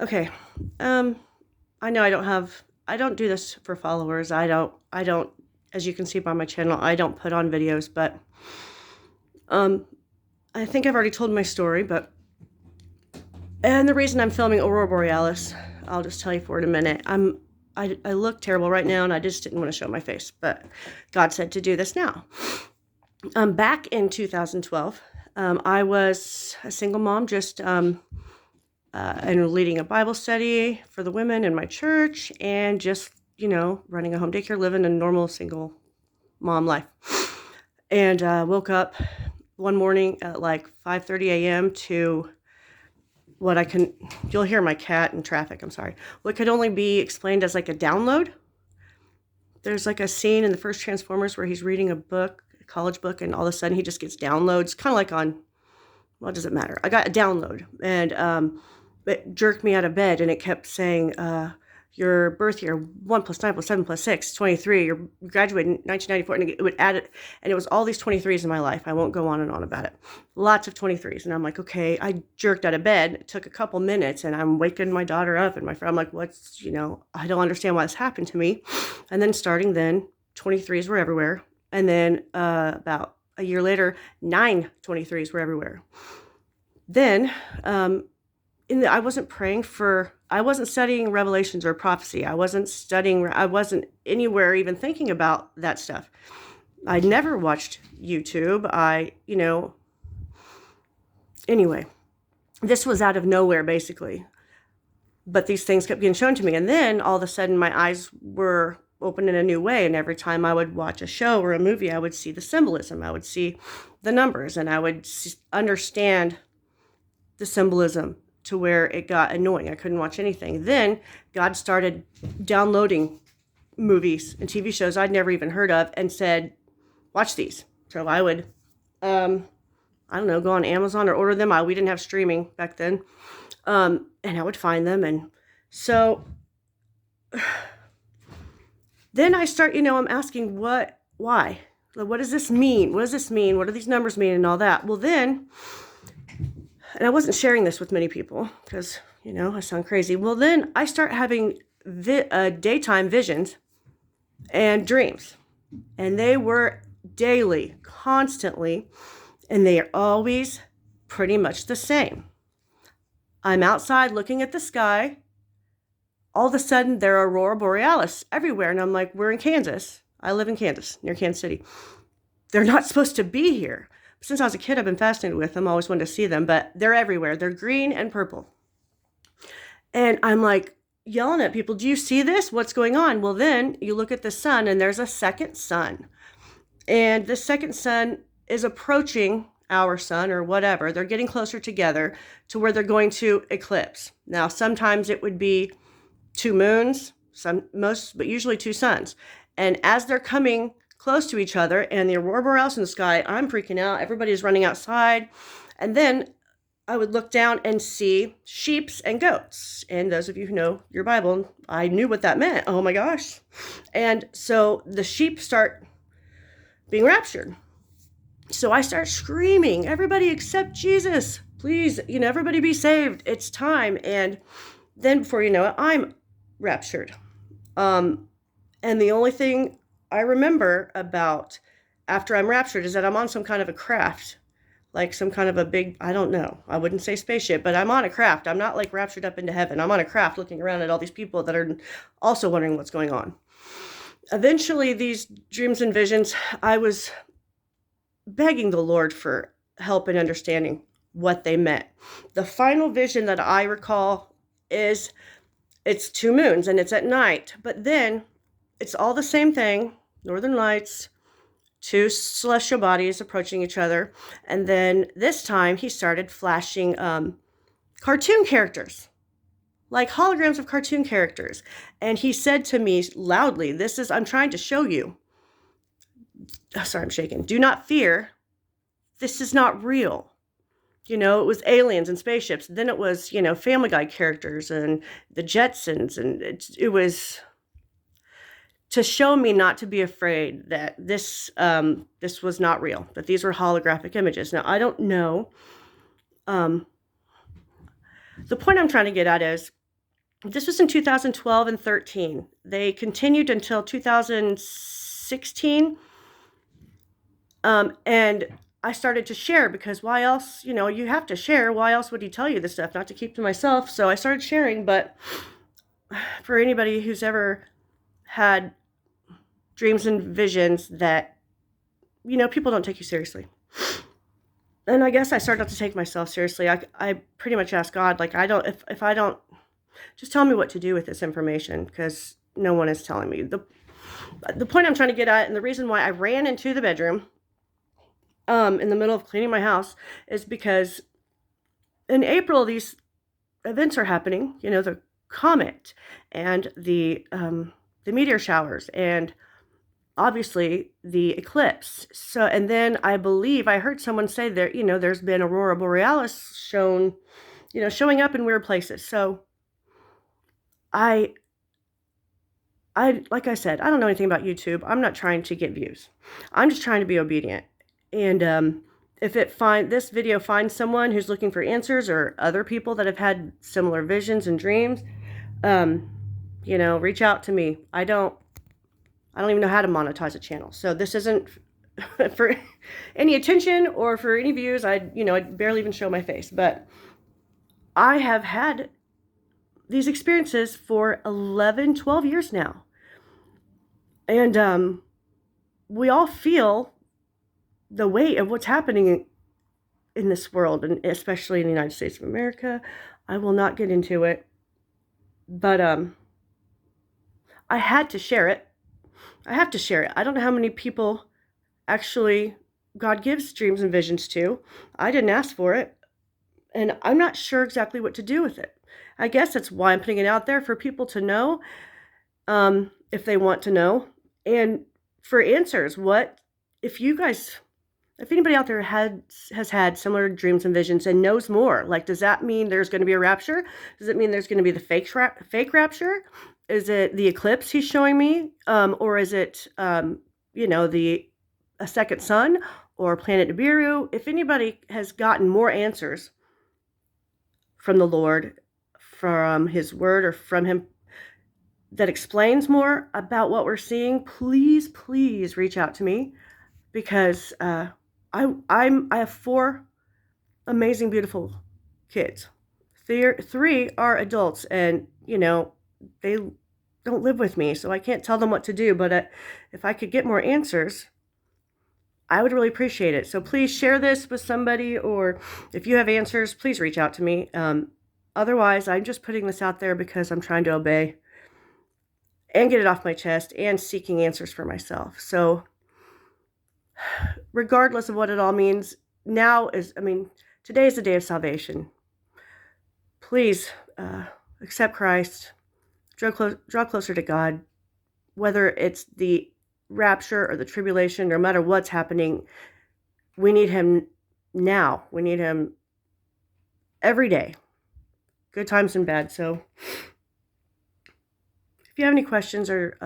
Okay. I know I don't do this for followers. I don't, as you can see by my channel, I don't put on videos, but, I think I've already told my story, and the reason I'm filming Aurora Borealis, I'll just tell you for it in a minute. I look terrible right now, and I just didn't want to show my face, but God said to do this now. Back in 2012, I was a single mom, just, and leading a Bible study for the women in my church, and just, running a home daycare, living a normal single mom life. And woke up one morning at like 5:30 a.m. to you'll hear my cat in traffic, I'm sorry. What could only be explained as like a download. There's like a scene in the first Transformers where he's reading a book, a college book, and all of a sudden he just gets downloads, kind of like what does it matter? I got a download, and it jerked me out of bed, and it kept saying, your birth year, 1 + 9 + 7 + 6, 23, you're graduated in 1994, and it would add it, and it was all these 23s in my life. I won't go on and on about it. Lots of 23s, and I'm like, okay, I jerked out of bed. It took a couple minutes, and I'm waking my daughter up, and my friend, I'm like, I don't understand why this happened to me. And then starting then, 23s were everywhere, and then about a year later, 9 23s were everywhere. Then, I wasn't studying Revelations or prophecy. I wasn't anywhere even thinking about that stuff. I never watched YouTube. Anyway, this was out of nowhere basically. But these things kept getting shown to me. And then all of a sudden my eyes were open in a new way. And every time I would watch a show or a movie, I would see the symbolism. I would see the numbers, and I would understand the symbolism to where it got annoying. I couldn't watch anything. Then God started downloading movies and TV shows I'd never even heard of and said, watch these. So I would, I don't know, go on Amazon or order them. We didn't have streaming back then. And I would find them. And so then I start, I'm asking why? What does this mean? What does this mean? What do these numbers mean and all that? Well, then, and I wasn't sharing this with many people because, I sound crazy. Well, then I start having daytime visions and dreams. And they were daily, constantly, and they are always pretty much the same. I'm outside looking at the sky. All of a sudden, there are Aurora Borealis everywhere. And I'm like, we're in Kansas. I live in Kansas, near Kansas City. They're not supposed to be here. Since I was a kid, I've been fascinated with them. I always wanted to see them, but they're everywhere. They're green and purple. And I'm like yelling at people, do you see this? What's going on? Well, then you look at the sun, and there's a second sun. And the second sun is approaching our sun or whatever. They're getting closer together to where they're going to eclipse. Now, sometimes it would be 2 moons, but usually 2 suns. And as they're coming close to each other and the Aurora Borealis in the sky, I'm freaking out. Everybody's running outside. And then I would look down and see sheep and goats. And those of you who know your Bible, I knew what that meant. Oh my gosh. And so the sheep start being raptured. So I start screaming, everybody accept Jesus. Please, everybody be saved. It's time. And then before you know it, I'm raptured. And the only thing I remember about after I'm raptured is that I'm on some kind of a craft, like some kind of a big, I don't know, I wouldn't say spaceship, but I'm on a craft. I'm not like raptured up into heaven. I'm on a craft looking around at all these people that are also wondering what's going on. Eventually, these dreams and visions, I was begging the Lord for help in understanding what they meant. The final vision that I recall is it's 2 moons and it's at night, but then it's all the same thing. Northern Lights, 2 celestial bodies approaching each other. And then this time he started flashing cartoon characters, like holograms of cartoon characters. And he said to me loudly, I'm trying to show you. Oh, sorry, I'm shaking. Do not fear. This is not real. It was aliens and spaceships. Then it was, Family Guy characters and the Jetsons. And it was to show me not to be afraid that this was not real, that these were holographic images. Now, I don't know. The point I'm trying to get at is This was in 2012 and 13. They continued until 2016. And I started to share because why else, you have to share. Why else would he tell you this stuff? Not to keep to myself. So I started sharing. But for anybody who's ever had dreams and visions that, people don't take you seriously. And I guess I started not to take myself seriously. I pretty much asked God, like, if I don't, just tell me what to do with this information, because no one is telling me. The point I'm trying to get at, and the reason why I ran into the bedroom in the middle of cleaning my house, is because in April these events are happening. The comet and the meteor showers, and obviously the eclipse. So, and then I believe I heard someone say there, there's been Aurora Borealis showing up in weird places. So I like I said, I don't know anything about YouTube. I'm not trying to get views. I'm just trying to be obedient. And if this video finds someone who's looking for answers, or other people that have had similar visions and dreams, reach out to me. I don't even know how to monetize a channel. So this isn't for any attention or for any views. I barely even show my face, but I have had these experiences for 11, 12 years now. And we all feel the weight of what's happening in this world, and especially in the United States of America. I will not get into it, but I had to share it. I have to share it. I don't know how many people actually God gives dreams and visions to. I didn't ask for it, and I'm not sure exactly what to do with it. I guess that's why I'm putting it out there for people to know, if they want to know, and for answers. If anybody out there has had similar dreams and visions and knows more, like, does that mean there's going to be a rapture? Does it mean there's going to be the fake rapture? Is it the eclipse he's showing me? Or is it, a second sun or planet Nibiru? If anybody has gotten more answers from the Lord, from his word, or from him, that explains more about what we're seeing, please reach out to me, because I have 4 amazing, beautiful kids. 3 are adults, and they don't live with me, so I can't tell them what to do. But if I could get more answers, I would really appreciate it. So please share this with somebody, or if you have answers, please reach out to me. Otherwise, I'm just putting this out there because I'm trying to obey and get it off my chest, and seeking answers for myself. So regardless of what it all means, today is the day of salvation. Please accept Christ, draw closer to God, whether it's the rapture or the tribulation. No matter what's happening, we need him now. We need him every day, good times and bad. So if you have any questions or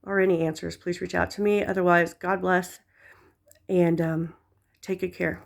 any answers, please reach out to me. Otherwise, God bless, and take good care.